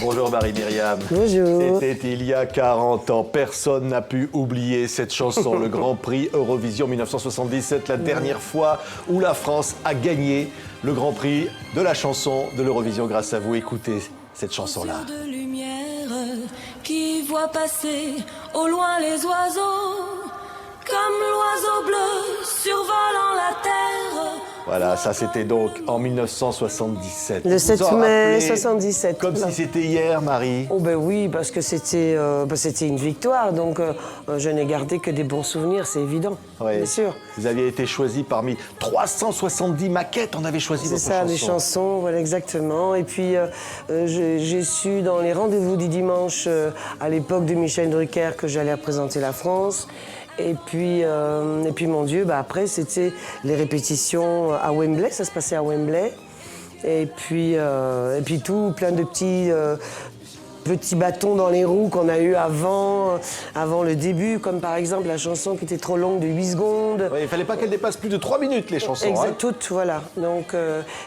Bonjour Marie-Myriam. Bonjour. C'était il y a 40 ans. Personne n'a pu oublier cette chanson, le Grand Prix Eurovision 1977, la dernière fois où la France a gagné le Grand Prix de la chanson de l'Eurovision grâce à vous. Écoutez cette chanson-là. De lumière qui voit passer au loin les oiseaux, comme l'oiseau bleu survolant la terre. Voilà, ça c'était donc en 1977. Le 7 Vous en mai rappelez 77. Comme si c'était hier, Marie. Oh ben oui, parce que c'était une victoire, donc je n'ai gardé que des bons souvenirs, c'est évident, Oui. bien sûr. Vous aviez été choisi parmi 370 maquettes, on avait choisi votre C'est ça, chanson. des chansons, voilà exactement. Et puis j'ai su dans les rendez-vous du dimanche, à l'époque de Michel Drucker, que j'allais représenter la France. Et puis mon Dieu, après c'était les répétitions à Wembley, ça se passait à Wembley. Et puis tout, plein de petits bâtons dans les roues qu'on a eu avant le début, comme par exemple la chanson qui était trop longue de 8 secondes. Ouais, il ne fallait pas qu'elle dépasse plus de 3 minutes, les chansons. Exact, Hein. toutes, voilà. Donc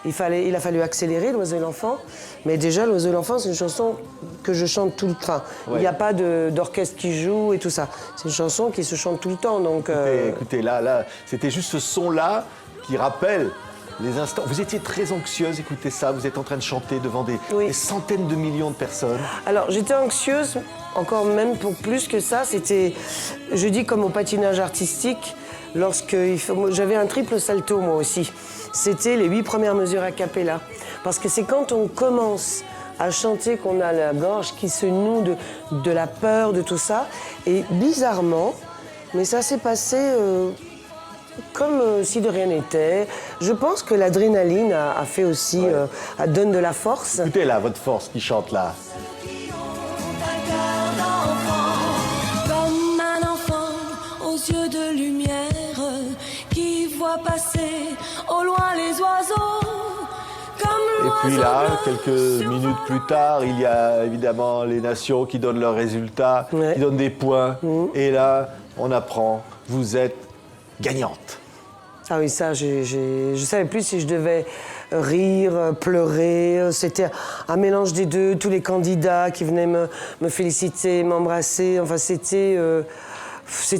il a fallu accélérer L'Oiseau et l'Enfant. Mais déjà, L'Oiseau et l'Enfant, c'est une chanson que je chante tout le temps. Ouais. Il n'y a pas d'orchestre qui joue et tout ça. C'est une chanson qui se chante tout le temps. Donc, Écoutez, là, c'était juste ce son-là qui rappelle les instants. Vous étiez très anxieuse, écoutez ça, vous êtes en train de chanter devant des centaines de millions de personnes. Alors, j'étais anxieuse, encore même pour plus que ça. C'était, je dis comme au patinage artistique, j'avais un triple salto moi aussi. C'était les 8 premières mesures a cappella. Parce que c'est quand on commence à chanter qu'on a la gorge qui se noue de la peur, de tout ça. Et bizarrement, mais ça s'est passé comme si de rien n'était. Je pense que l'adrénaline a fait aussi, donne de la force. Écoutez là, votre force qui chante là. Comme un enfant aux yeux de lumière qui voit passer au loin les oiseaux. Et puis là, quelques minutes plus tard, il y a évidemment les nations qui donnent leurs résultats, qui donnent des points. Et là, on apprend, vous êtes gagnante. Ah oui, ça, je savais plus si je devais rire, pleurer. C'était un mélange des deux, tous les candidats qui venaient me féliciter, m'embrasser. Enfin, c'était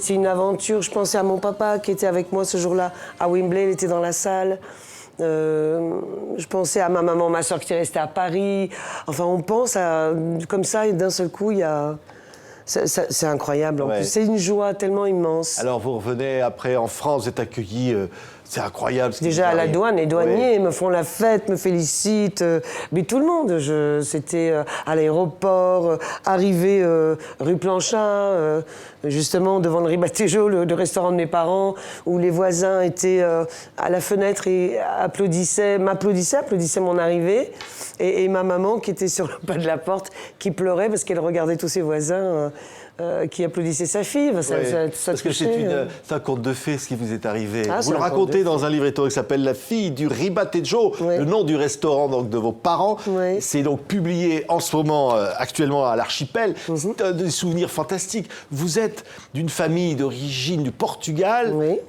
une aventure. Je pensais à mon papa qui était avec moi ce jour-là à Wembley, il était dans la salle. Je pensais à ma maman, ma soeur qui est restée à Paris. Enfin, on pense comme ça et d'un seul coup, il y a... C'est incroyable. En plus, c'est une joie tellement immense. Alors, vous revenez après en France, vous êtes accueillis, c'est incroyable. Déjà à la douane, les douaniers me font la fête, me félicitent. Mais tout le monde, c'était à l'aéroport, arrivé rue Planchat, justement devant le Ribatejo, le restaurant de mes parents, où les voisins étaient à la fenêtre et m'applaudissaient mon arrivée. Et ma maman qui était sur le pas de la porte, qui pleurait parce qu'elle regardait tous ses voisins qui applaudissaient sa fille. Ça parce que touchait, c'est un conte de fées ce qui vous est arrivé. Ah, vous le racontez dans un livretto qui s'appelle La fille du Ribatejo, le nom du restaurant donc, de vos parents. Oui. C'est donc publié en ce moment, actuellement à l'Archipel. C'est des souvenirs fantastiques. Vous êtes d'une famille d'origine du Portugal. Oui.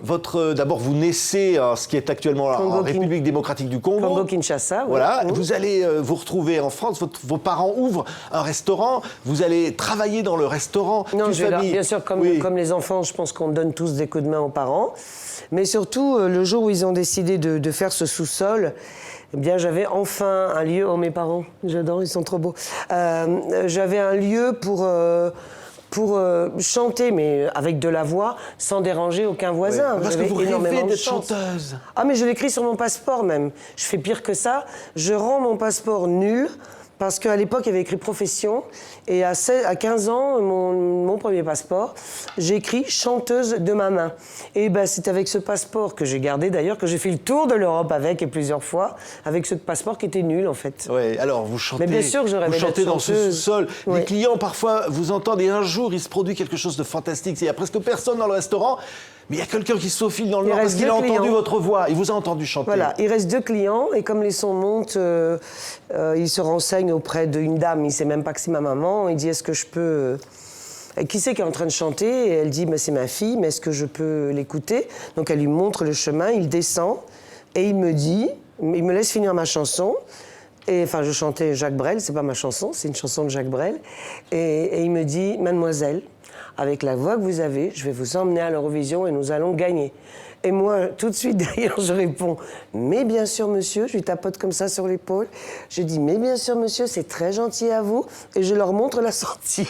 D'abord, vous naissez ce qui est actuellement en République démocratique du Congo. Congo-Kinshasa. Voilà. Vous allez vous retrouver en France. Vos parents ouvrent un restaurant. Vous allez travailler dans le restaurant. Non, bien sûr, comme les enfants, je pense qu'on donne tous des coups de main aux parents. Mais surtout, le jour où ils ont décidé de faire ce sous-sol, eh bien, j'avais enfin un lieu. Oh, mes parents, j'adore, ils sont trop beaux. J'avais un lieu pour chanter, mais avec de la voix, sans déranger aucun voisin. Oui, parce que vous rêvez d'être chanteuse. Ah, mais je l'écris sur mon passeport même. Je fais pire que ça. Je rends mon passeport nul. Parce qu'à l'époque, il y avait écrit profession. Et à 15 ans, mon premier passeport, j'ai écrit chanteuse de ma main. Et c'est avec ce passeport que j'ai gardé d'ailleurs, que j'ai fait le tour de l'Europe avec, et plusieurs fois, avec ce passeport qui était nul en fait. Oui, alors vous chantez, mais bien sûr que je rêvais vous chantez d'être dans ce chanteuse. sous-sol. Les clients parfois vous entendent et un jour il se produit quelque chose de fantastique. Il n'y a presque personne dans le restaurant. Mais il y a quelqu'un qui se faufile dans le noir parce qu'il a entendu votre voix. Il vous a entendu chanter. Voilà, il reste 2 clients et comme les sons montent, il se renseigne auprès d'une dame. Il ne sait même pas que c'est ma maman. Il dit, est-ce que je peux... Qui c'est qui est en train de chanter? Et elle dit, c'est ma fille, mais est-ce que je peux l'écouter? Donc elle lui montre le chemin, il descend et il me dit, il me laisse finir ma chanson. Et enfin, je chantais Jacques Brel, c'est pas ma chanson, c'est une chanson de Jacques Brel. Et il me dit, mademoiselle, avec la voix que vous avez, je vais vous emmener à l'Eurovision et nous allons gagner. Et moi, tout de suite derrière, je réponds « Mais bien sûr, monsieur », je lui tapote comme ça sur l'épaule. Je dis « Mais bien sûr, monsieur, c'est très gentil à vous ». Et je leur montre la sortie.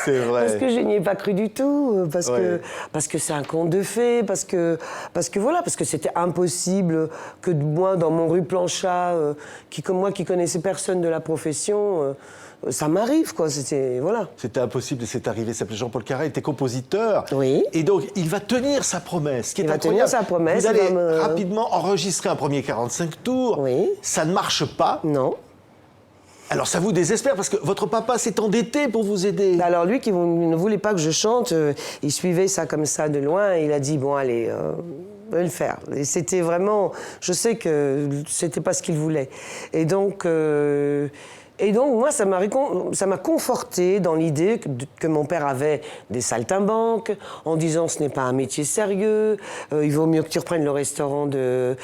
C'est vrai. Parce que je n'y ai pas cru du tout, parce que c'est un conte de fées, parce que c'était impossible que moi, dans mon rue Planchat, qui connaissais personne de la profession... ça m'arrive, quoi. Voilà. C'était impossible et c'est arrivé. Il s'appelait Jean-Paul Carré, il était compositeur. Oui. Et donc, il va tenir sa promesse. Il va tenir sa promesse. Vous allez rapidement enregistrer un premier 45 tours. Oui. Ça ne marche pas. Non. Alors, ça vous désespère parce que votre papa s'est endetté pour vous aider. Alors, lui, qui ne voulait pas que je chante, il suivait ça comme ça de loin et il a dit, bon, allez... je vais le faire. Et c'était vraiment... Je sais que c'était pas ce qu'il voulait. Et donc, moi, ça m'a conforté dans l'idée que mon père avait des saltimbanques, en disant ce n'est pas un métier sérieux, il vaut mieux que tu reprennes le restaurant de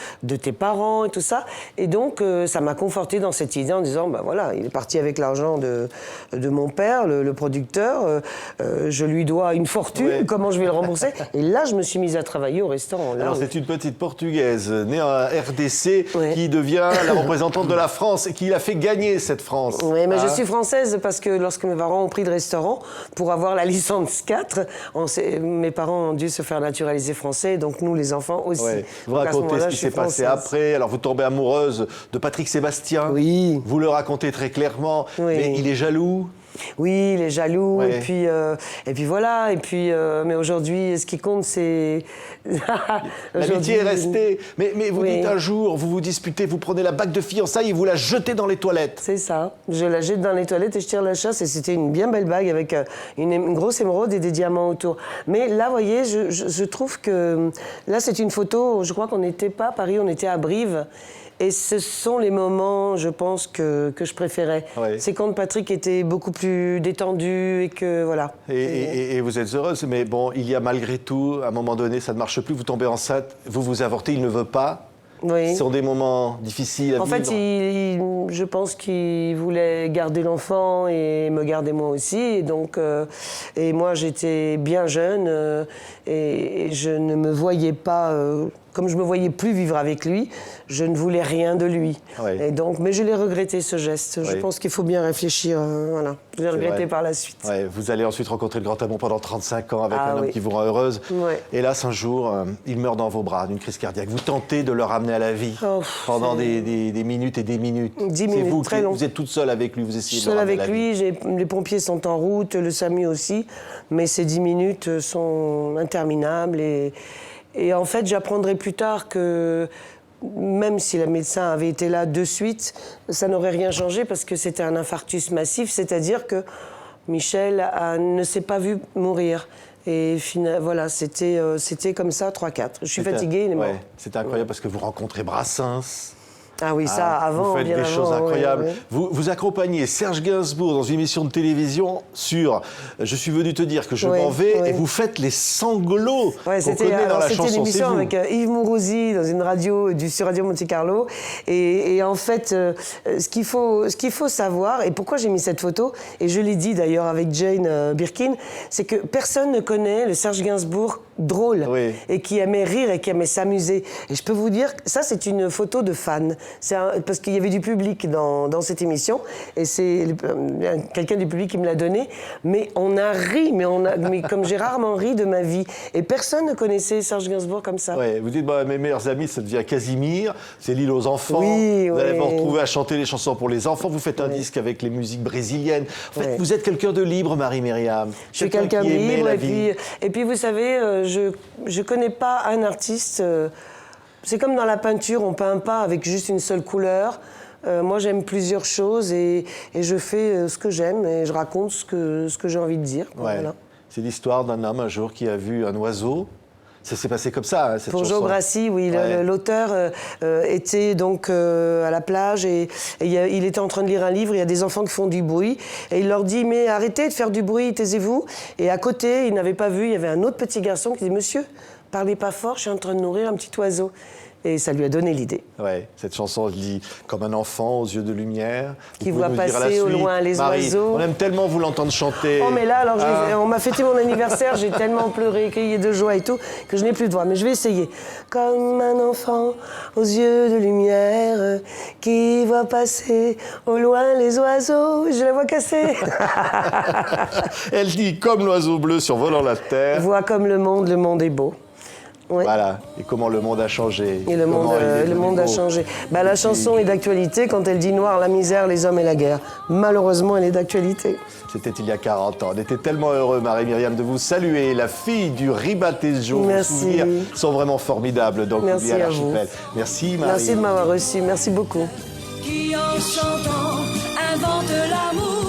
tes parents et tout ça. Et donc, ça m'a conforté dans cette idée en disant, ben voilà, il est parti avec l'argent de mon père, le producteur, je lui dois une fortune, comment je vais le rembourser? Et là, je me suis mise à travailler au restaurant. Alors, c'est une petite Portugaise née en RDC qui devient la représentante de la France et qui l'a fait gagner cette France. Oui, mais je suis française parce que lorsque mes parents ont pris le restaurant, pour avoir la licence 4, mes parents ont dû se faire naturaliser français, donc nous, les enfants aussi. Ouais. Vous donc, racontez ce qui s'est passé après. Alors, vous tombez amoureuse de Patrick Sébastien. Oui. Vous le racontez très clairement, Oui. mais il est jaloux. Oui, il est jaloux, Ouais. et puis voilà, mais aujourd'hui, ce qui compte, c'est... L'amitié est restée. Mais vous dites un jour, vous vous disputez, vous prenez la bague de fiançailles et vous la jetez dans les toilettes. C'est ça. Je la jette dans les toilettes et je tire la chasse, et c'était une bien belle bague avec une grosse émeraude et des diamants autour. Mais là, vous voyez, je trouve que... Là, c'est une photo, je crois qu'on n'était pas à Paris, on était à Brive. Et ce sont les moments, je pense, que je préférais. Ouais. C'est quand Patrick était beaucoup plus détendu et que, voilà. Et vous êtes heureuse, mais bon, il y a malgré tout, à un moment donné, ça ne marche plus, vous tombez enceinte, vous avortez, il ne veut pas. Oui. Ce sont des moments difficiles à vivre. En fait, je pense qu'il voulait garder l'enfant et me garder moi aussi. Et donc, et moi, j'étais bien jeune et je ne me voyais pas... comme je me voyais plus vivre avec lui, je ne voulais rien de lui. Oui. Et donc, mais je l'ai regretté, ce geste. Oui. Je pense qu'il faut bien réfléchir. Voilà. Je l'ai regretté par la suite. Ouais. Vous allez ensuite rencontrer le grand amour pendant 35 ans avec un homme qui vous rend heureuse. Ouais. Et là, un jour, il meurt dans vos bras d'une crise cardiaque. Vous tentez de le ramener à la vie pendant des minutes et des minutes. 10 minutes, vous, très long. Vous êtes toute seule avec lui, vous essayez de le ramener à la vie. Seule avec lui, les pompiers sont en route, le SAMU aussi. Mais ces 10 minutes sont interminables et en fait, j'apprendrai plus tard que même si le médecin avait été là de suite, ça n'aurait rien changé parce que c'était un infarctus massif, c'est-à-dire que Michel ne s'est pas vu mourir. Et voilà, c'était comme ça, 3-4. Je suis fatiguée, il est mort. Ouais, c'est incroyable parce que vous rencontrez Brassens. Ah oui, ça, avant, vous faites des choses incroyables. Vous accompagnez Serge Gainsbourg dans une émission de télévision sur « Je suis venu te dire que je m'en vais » et vous faites les sanglots qu'on connaît dans la chanson. C'était une émission avec Yves Mourouzi dans une radio, sur Radio Monte Carlo. Et en fait, ce qu'il faut savoir, et pourquoi j'ai mis cette photo, et je l'ai dit d'ailleurs avec Jane Birkin, c'est que personne ne connaît le Serge Gainsbourg drôle et qui aimait rire et qui aimait s'amuser. Et je peux vous dire, ça c'est une photo de fan. Parce qu'il y avait du public dans cette émission et c'est quelqu'un du public qui me l'a donné. Mais on a ri, mais comme j'ai rarement ri de ma vie. Et personne ne connaissait Serge Gainsbourg comme ça. Ouais, vous dites, mes meilleurs amis, ça devient Casimir, c'est l'île aux enfants. Vous allez vous retrouver à chanter les chansons pour les enfants. Vous faites un disque avec les musiques brésiliennes. En fait, vous êtes quelqu'un de libre, Marie-Myriam. Je suis quelqu'un de libre. Et puis, vous savez, je connais pas un artiste... C'est comme dans la peinture, on peint pas avec juste une seule couleur. Moi, j'aime plusieurs choses et je fais ce que j'aime et je raconte ce que j'ai envie de dire. Ouais. Voilà. C'est l'histoire d'un homme un jour qui a vu un oiseau. Ça s'est passé comme ça, cette chanson. Pour Jo Grassi, oui. L'auteur était donc à la plage et il était en train de lire un livre. Il y a des enfants qui font du bruit. Et il leur dit, mais arrêtez de faire du bruit, taisez-vous. Et à côté, il n'avait pas vu, il y avait un autre petit garçon qui dit, monsieur, parlez pas fort, je suis en train de nourrir un petit oiseau. Et ça lui a donné l'idée. Ouais, cette chanson se dit comme un enfant aux yeux de lumière. Qui Vous pouvez voit nous dire à la passer au suite, loin les Marie, oiseaux. On aime tellement vous l'entendre chanter. Oh mais là, alors on m'a fêté mon anniversaire, j'ai tellement pleuré, crié de joie et tout, que je n'ai plus de voix. Mais je vais essayer. Comme un enfant aux yeux de lumière, qui voit passer au loin les oiseaux. J'ai la voix cassée. Elle dit comme l'oiseau bleu survolant la terre. Vois comme le monde est beau. Ouais. Voilà, et comment le monde a changé. Et le monde, Comment il est le devenu monde a beau. changé. Bah, la chanson est d'actualité quand elle dit noir, la misère, les hommes et la guerre. Malheureusement, elle est d'actualité. C'était il y a 40 ans. On était tellement heureux, Marie-Myriam, de vous saluer. La fille du Ribatejo, vos Merci. souvenirs sont vraiment formidables. Donc, Merci à à l'archipel. Merci, Marie. Merci de m'avoir reçu. Merci beaucoup. Qui en chantant invente l'amour.